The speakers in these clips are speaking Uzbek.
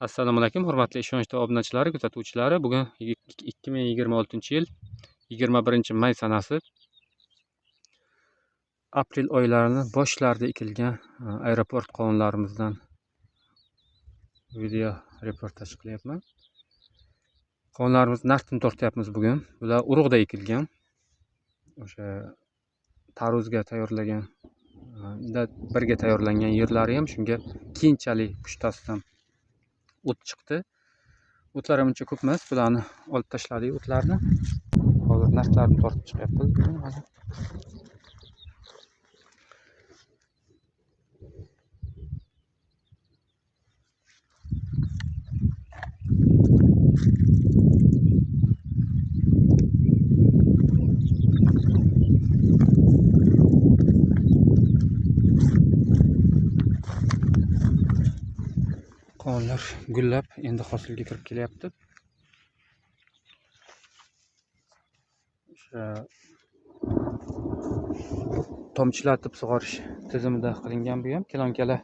Assalomu alaykum, hurmatli ishonchli obunachilari, kuzatuvchilari. Bugun 2026-yil 21-may sanasi. Aprel oylarining boshlarida ekilgan aeroport qovunlarimizdan video reportaj qilyapman. Qovunlarimiz narxini tortyapmiz bugun. Bular urug'da ekilgan. O'sha tarvuzga tayyorlagan, birga tayyorlangan yerlari ham shunga keyinchalik pushtasidan o't chiqdi. O'tlar ham uncha ko'p emas. Bularni olib tashladik o'tlarni. Hozir narxlarni tortib chiqyapmiz. Qovunlar gullab, endi hosilga kirib kelyapti. O'sha tomchilatib sug'orish tizimida qilingan bu ham. Kelon-kala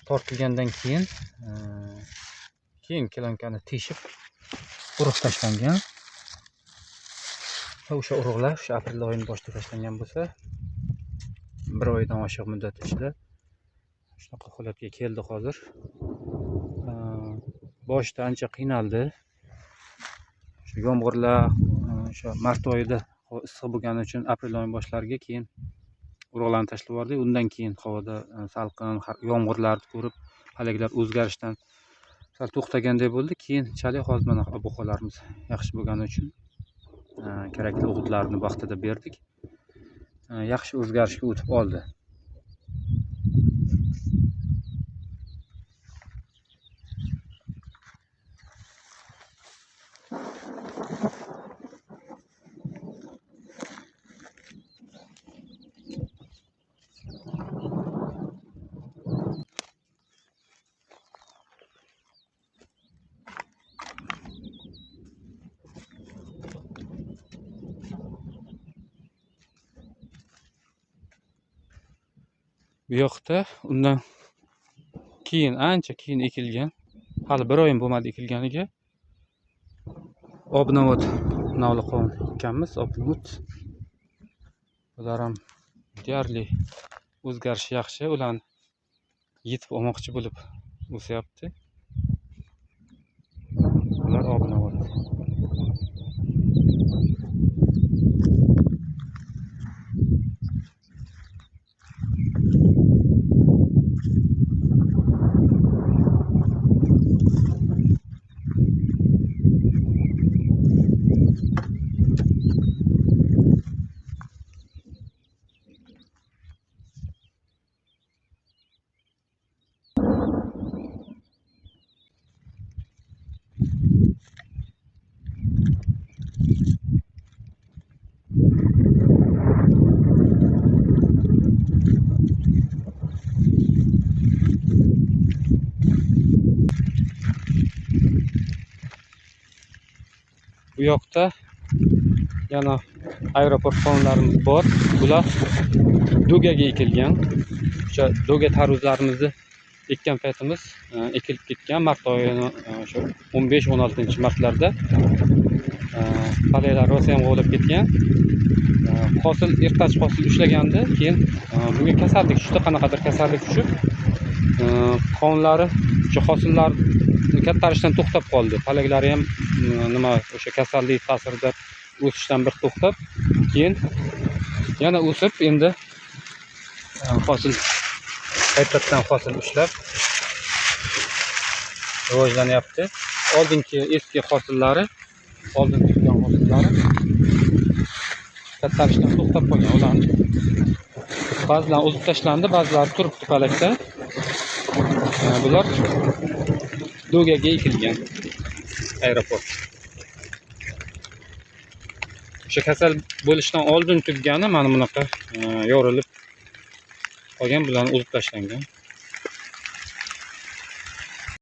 tortilgandan keyin kelonkani teshib urug' tashlangan. O'sha urug'lar o'sha aprel oyining boshida tashlangan bo'lsa, bir oydan oshiq muddat ichida shunaqa holatga keldi hozir. Boshida ancha qiynaldi. Shu yomg'irlar o'sha mart oyida issiq bo'lgani uchun aprel oyining boshlariga keyin urug'larni tashlab yubordik. Undan keyin havoda salqin, yomg'irlarni ko'rib, halaklar o'zgarishdan sal to'xtaganday bo'ldi. Keyinchalik hozir mana ob-havolarimiz yaxshi bo'lgani uchun kerakli o'g'itlarni vaqtida berdik. Yaxshi o'zgarishga o'tib oldi. Bu yoqda undan keyin ancha keyin ekilgan, hali bir oyim bo'lmadi ekilganiga. Obnovat navli qovun ekanmiz, obnovat. Ular ham deyarli o'zgarishi yaxshi, ularni yetib olmoqchi bo'lib o'syapti. Ular obnovat. Bu yoqda yana aeroport qovunlarimiz bor. Bular do'gaga ekilgan. O'sha do'ga tarvuzlarimizni ekkan paytimiz ekilib ketgan. Mart oyining o'sha 15-16 martlarda palaklar rosa ham g'ovlab ketgan. Hosil ertachi hosil ushlagandi. Keyin bunga kasallik tushdi, qanaqadir kasallik tushib, qovunlari o'sha hosillar kattarishdan to'xtab qoldi. Palaklari ham nima o'sha kasallik ta'sirida o'sishdan bir to'xtab, keyin yana o'sib, endi hosil qaytadan hosil ushlab rivojlanyapti. Oldingi eski hosillari, oldin tutgan hosillari kattarishdan to'xtab qolgan. Ularni ba'zilari uzib tashlandi, ba'zilari turibdi palakda. Bular do'gaga ekilgan aeroport. O'sha kasal bo'lishdan oldin tuggani mana bunaqa yorilib qolgan, bularni uzib tashlangan.